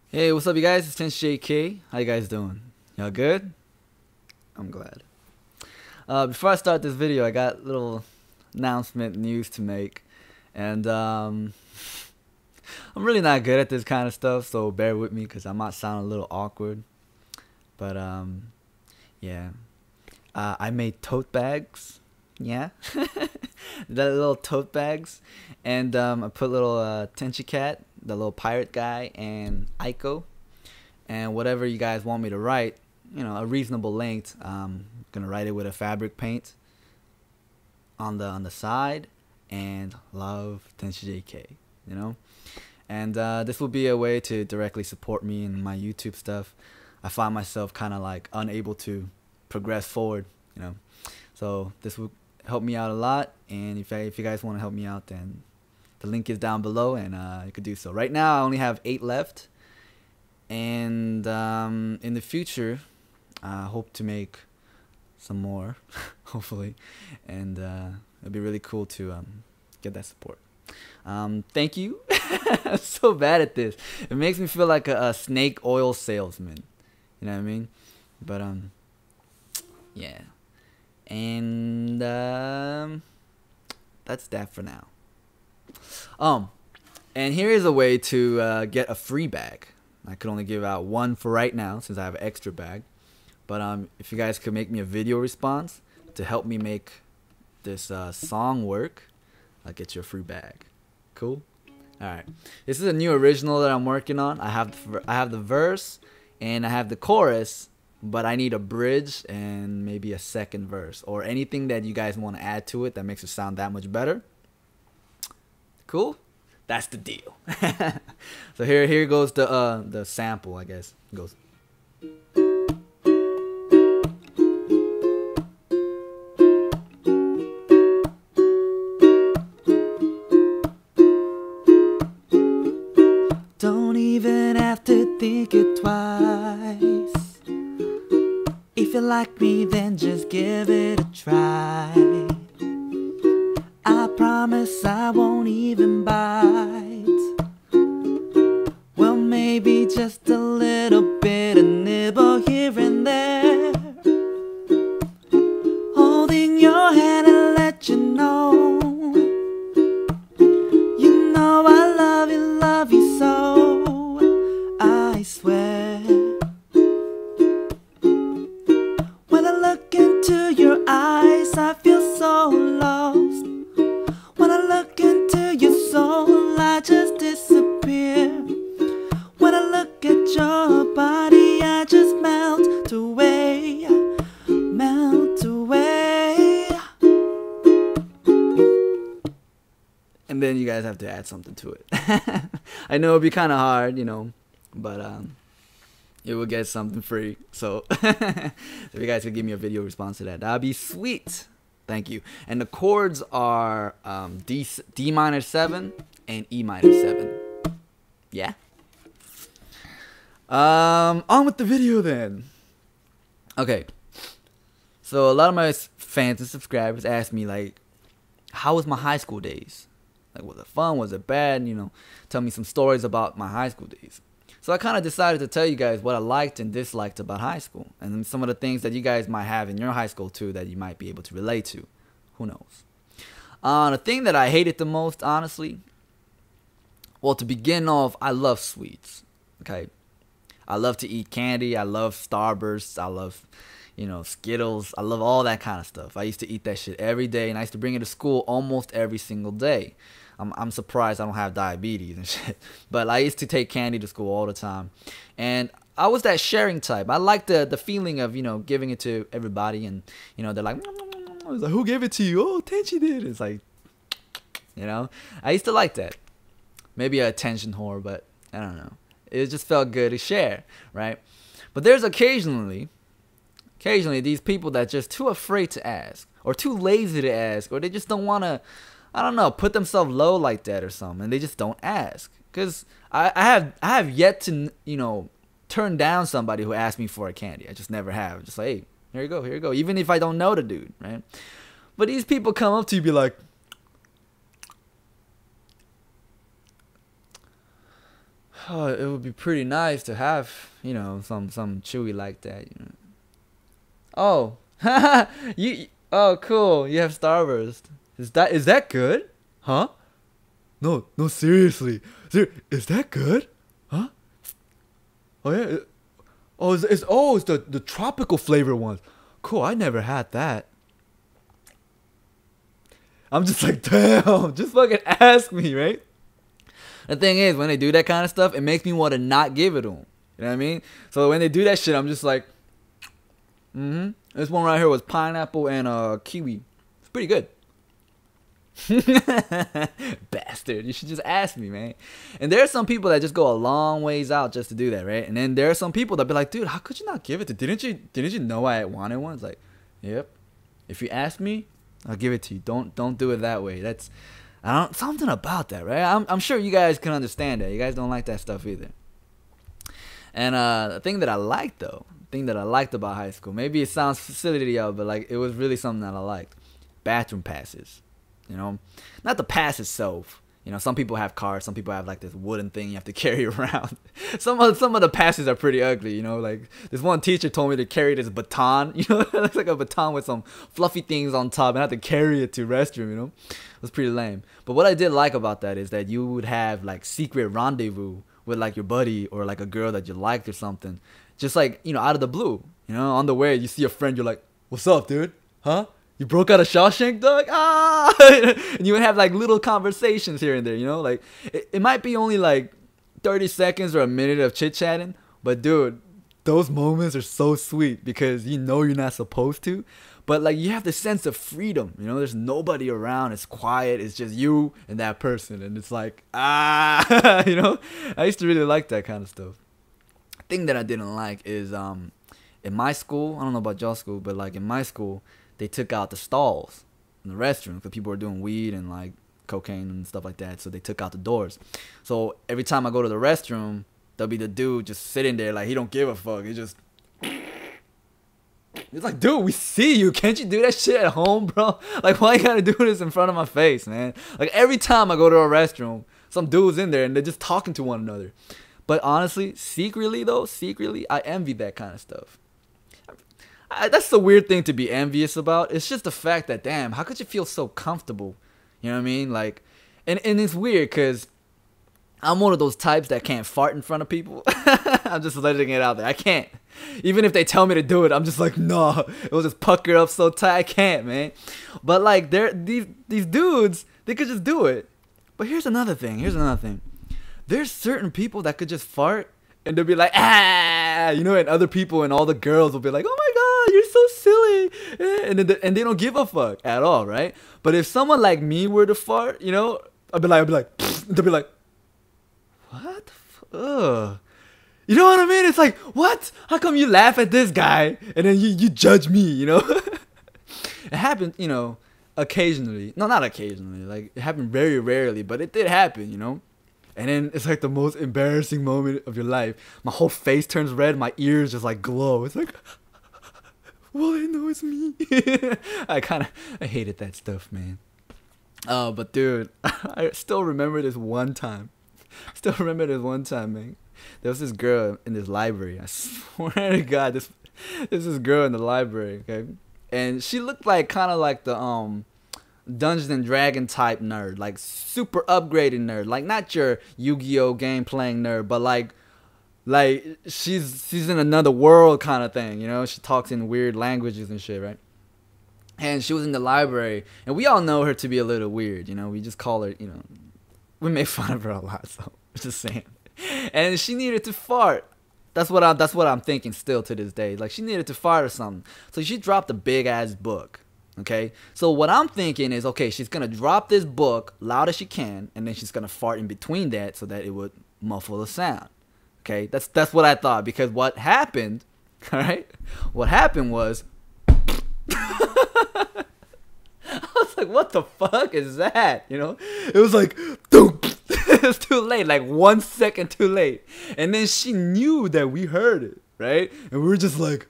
Hey, what's up, you guys? It's Tenchijk. How you guys doing? Y'all good? I'm glad. Before I start this video, I got a little announcement news to make, and I'm really not good at this kind of stuff, so bear with me because I might sound a little awkward. But yeah, I made tote bags. Yeah, the little tote bags, and I put little Tenchijk, the little pirate guy, and Aiko, and whatever you guys want me to write, a reasonable length. Gonna write it with a fabric paint on the side, and love Tenchijk, and this will be a way to directly support me in my YouTube stuff. I find myself kind of like unable to progress forward, so this will help me out a lot. And if you guys want to help me out, then the link is down below, and you could do so. Right now I only have 8 left, and in the future I hope to make some more hopefully, and it'd be really cool to get that support. Thank you. I'm so bad at this. It makes me feel like a snake oil salesman, you know what I mean? But yeah, and that's that for now. And here is a way to get a free bag. I could only give out one for right now since I have an extra bag. But if you guys could make me a video response to help me make this song work, I'll get you a free bag. Cool? Alright. This is a new original that I'm working on. I have the verse and I have the chorus, but I need a bridge and maybe a second verse or anything that you guys want to add to it that makes it sound that much better. Cool? That's the deal. So here goes the sample, I guess. It goes. Don't even have to think it twice. If you like me, then just give it a try. I promise I won't even bite. Well, maybe just a little bit of nibble here and there. Holding your hand and let you know. You know I love you so, I swear. When I look into your eyes, I feel so lost. When I look into your soul, I just disappear. When I look at your body, I just melt away, melt away. And then you guys have to add something to it. I know it'll be kind of hard, but you will get something free. So if you guys could give me a video response to that, that'd be sweet. Thank you. And the chords are D minor 7 and E minor 7. Yeah. On with the video then. Okay. So a lot of my fans and subscribers ask me, like, how was my high school days? Like, was it fun? Was it bad? Tell me some stories about my high school days. So I kind of decided to tell you guys what I liked and disliked about high school, and then some of the things that you guys might have in your high school too that you might be able to relate to. Who knows? The thing that I hated the most, honestly, well, to begin off, I love sweets. Okay, I love to eat candy. I love Starbursts. I love, Skittles. I love all that kind of stuff. I used to eat that shit every day, and I used to bring it to school almost every single day. I'm surprised I don't have diabetes and shit. But I used to take candy to school all the time. And I was that sharing type. I like the feeling of, giving it to everybody. And, they're like, I was like, who gave it to you? Oh, Tenchi did. It's like, I used to like that. Maybe a attention whore, but I don't know. It just felt good to share, right? But there's occasionally these people that just too afraid to ask, or too lazy to ask, or they just don't want to, I don't know, put themselves low like that or something, and they just don't ask. Because I have yet to, turn down somebody who asked me for a candy. I just never have. Just like, hey, here you go. Even if I don't know the dude, right? But these people come up to you and be like, Oh, it would be pretty nice to have, some chewy like that. Oh, oh, cool. You have Starburst. Is that good? Huh? No, no, seriously. Is that good? Huh? Oh yeah. It's the tropical flavor ones. Cool. I never had that. I'm just like, damn. Just fucking ask me, right? The thing is, when they do that kind of stuff, it makes me want to not give it to them. You know what I mean? So when they do that shit, I'm just like, This one right here was pineapple and kiwi. It's pretty good. Bastard. You should just ask me, man. And there are some people that just go a long ways out just to do that, right? And then there are some people that be like, dude, how could you not give it to? Didn't you know I wanted one? It's like, yep. If you ask me, I'll give it to you. Don't do it that way. Something about that, right? I'm sure you guys can understand that. You guys don't like that stuff either. And the thing that I liked about high school, maybe it sounds silly to y'all, but like it was really something that I liked. Bathroom passes. Not the pass itself. Some people have cars, some people have like this wooden thing you have to carry around. Some of the passes are pretty ugly, like this one teacher told me to carry this baton, it looks like a baton with some fluffy things on top and I have to carry it to restroom, It was pretty lame. But what I did like about that is that you would have like secret rendezvous with like your buddy or like a girl that you liked or something. Just like, out of the blue, on the way you see a friend, you're like, what's up, dude? Huh? You broke out of Shawshank, dog? Ah! And you would have like little conversations here and there, like it might be only like 30 seconds or a minute of chit chatting, but dude, those moments are so sweet because you're not supposed to, but like you have the sense of freedom, there's nobody around, it's quiet, it's just you and that person, and it's like, I used to really like that kind of stuff. Thing that I didn't like is in my school, I don't know about y'all school, but like in my school, they took out the stalls in the restroom because people were doing weed and like cocaine and stuff like that. So they took out the doors. So every time I go to the restroom, there'll be the dude just sitting there like he don't give a fuck. It's like, dude, we see you. Can't you do that shit at home, bro? Like, why you gotta do this in front of my face, man? Like every time I go to a restroom, some dude's in there and they're just talking to one another. But honestly, secretly, I envy that kind of stuff. That's the weird thing to be envious about. It's just the fact that, damn, how could you feel so comfortable? You know what I mean? Like, and it's weird because I'm one of those types that can't fart in front of people. I'm just letting it out there. I can't. Even if they tell me to do it, I'm just like, nah. It will just pucker up so tight. I can't, man. But like, these dudes, they could just do it. But here's another thing. There's certain people that could just fart and they'll be like, and other people and all the girls will be like, oh my god, you're so silly, and they don't give a fuck at all, right? But if someone like me were to fart, I'd be like, they'll be like, what? Ugh. You know what I mean? It's like, what? How come you laugh at this guy and then you judge me? It happened, occasionally. No, not occasionally. Like it happened very rarely, but it did happen, And then it's like the most embarrassing moment of your life. My whole face turns red. My ears just like glow. It's like, well, I know it's me. I hated that stuff, man. But dude, I still remember this one time. Man. There was this girl in this library. I swear to God, this girl in the library, okay? And she looked like kind of like the Dungeons and Dragon type nerd, like super upgraded nerd, like not your Yu-Gi-Oh game playing nerd, but like she's in another world kind of thing, She talks in weird languages and shit, right? And she was in the library, and we all know her to be a little weird, We just call her, we make fun of her a lot, so just saying. And she needed to fart. That's what I'm thinking still to this day. Like she needed to fart or something, so she dropped a big ass book. Okay, so what I'm thinking is, okay, she's gonna drop this book loud as she can, and then she's gonna fart in between that so that it would muffle the sound. Okay, that's what I thought, because what happened, all right? What happened was, I was like, what the fuck is that? It was like, it was too late, like 1 second too late, and then she knew that we heard it, right? And we were just like.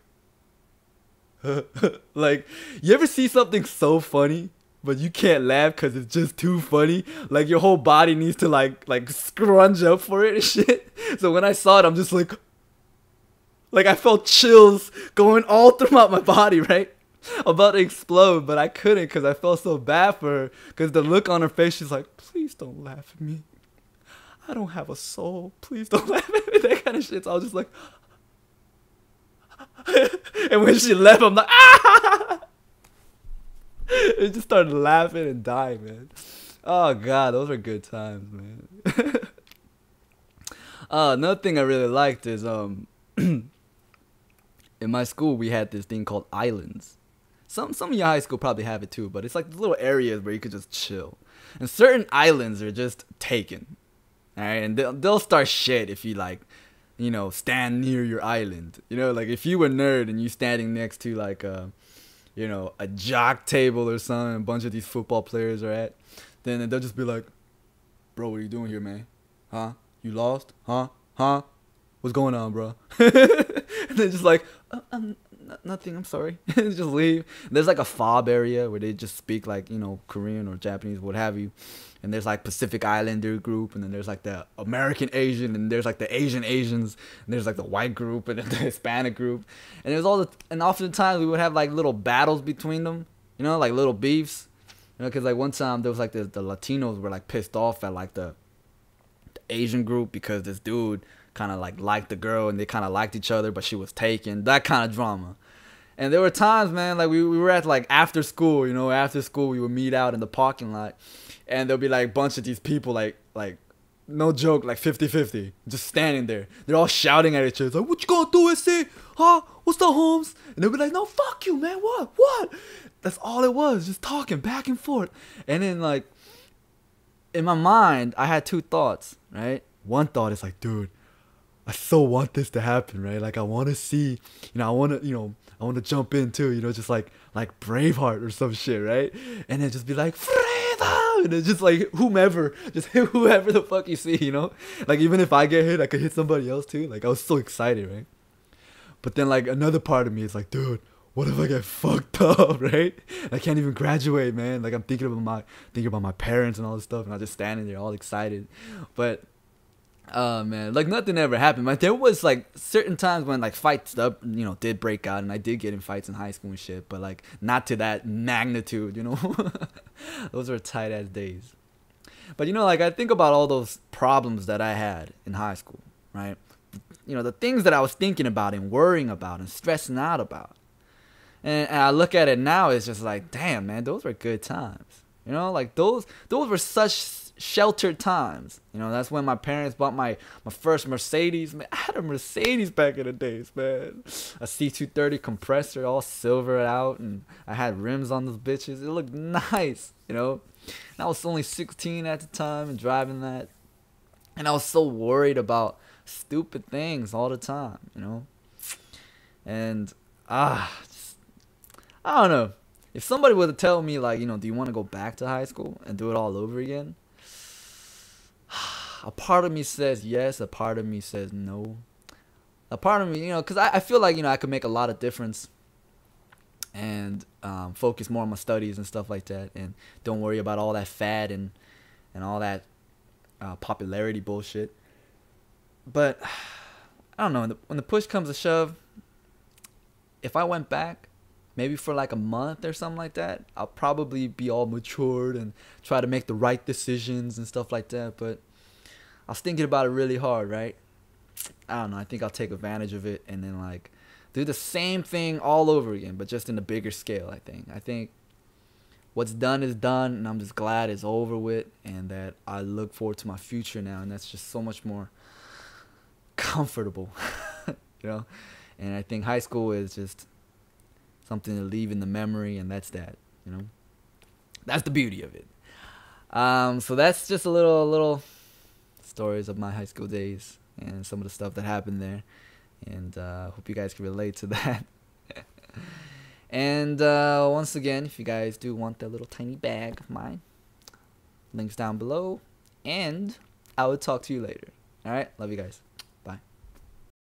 Like, you ever see something so funny but you can't laugh because it's just too funny. Like your whole body needs to like scrunch up for it and shit. So when I saw it, I'm just like I felt chills going all throughout my body, right? About to explode, but I couldn't because I felt so bad for her. Because the look on her face, she's like, please don't laugh at me. I don't have a soul. Please don't laugh at me. That kind of shit. So I was just like, and when she left, I'm like, ah! It just started laughing and dying, man. Oh, God. Those were good times, man. Another thing I really liked is, in my school, we had this thing called islands. Some of your high school probably have it too, but it's like little areas where you could just chill. And certain islands are just taken. Alright, and they'll start shit if you like, you know, stand near your island. You know, like if you were a nerd and you standing next to like you know, a jock table or something, a bunch of these football players are at, then they'll just be like, bro, what are you doing here, man? Huh? You lost? Huh? What's going on, bro? And they're just like, nothing, I'm sorry. Just leave. There's like a fob area where they just speak like, you know, Korean or Japanese, what have you. And there's like Pacific Islander group, and then there's like the American Asian, and there's like the Asians, and there's like the white group, and then the Hispanic group. And there's and oftentimes we would have like little battles between them, you know, like little beefs. You know, because like one time there was like the Latinos were like pissed off at like the Asian group because this dude kind of like liked the girl and they kind of liked each other, but she was taken. That kind of drama. And there were times, man, like we were at like after school, you know, after school we would meet out in the parking lot, and there'll be like a bunch of these people like no joke, like 50-50, just standing there. They're all shouting at each other, like, what you gonna do, SC? Huh? What's the Holmes? And they'll be like, no, fuck you, man. What? That's all it was, just talking back and forth. And then like in my mind, I had two thoughts, right? One thought is like, dude, I so want this to happen, right? Like I want to see, you know, I want to jump in too, you know, just like Braveheart or some shit, right? And then just be like, freedom! And then just like whomever, just hit whoever the fuck you see, you know? Like even if I get hit, I could hit somebody else too. Like I was so excited, right? But then like another part of me is like, dude, what if I get fucked up, right? I can't even graduate, man. Like I'm thinking about my parents and all this stuff, and I'm just standing there all excited. But oh man, like nothing ever happened. Like there was like certain times when like fights up, you know, did break out, and I did get in fights in high school and shit, but like not to that magnitude, you know. Those were tight ass days. But you know, like I think about all those problems that I had in high school, right? You know, the things that I was thinking about and worrying about and stressing out about. And I look at it now, it's just like, damn, man, those were good times. You know, like those were such sheltered times. You know, that's when my parents bought my first Mercedes. Man, I had a Mercedes back in the days, man. A C230 compressor, all silvered out, and I had rims on those bitches. It looked nice, you know. And I was only 16 at the time and driving that. And I was so worried about stupid things all the time, you know. And I don't know. If somebody were to tell me, like, you know, do you want to go back to high school and do it all over again? A part of me says yes. A part of me says no. A part of me, you know, because I feel like, you know, I could make a lot of difference and focus more on my studies and stuff like that, and don't worry about all that fad and all that popularity bullshit. But I don't know. When the push comes to shove, if I went back, maybe for like a month or something like that, I'll probably be all matured and try to make the right decisions and stuff like that. But I was thinking about it really hard, right? I don't know. I think I'll take advantage of it and then like do the same thing all over again, but just in a bigger scale, I think what's done is done, and I'm just glad it's over with, and that I look forward to my future now, and that's just so much more comfortable, you know? And I think high school is just something to leave in the memory, and that's that, you know? That's the beauty of it. So that's just a little stories of my high school days and some of the stuff that happened there. And hope you guys can relate to that. And once again, if you guys do want that little tiny bag of mine, links down below. And I will talk to you later. All right? Love you guys.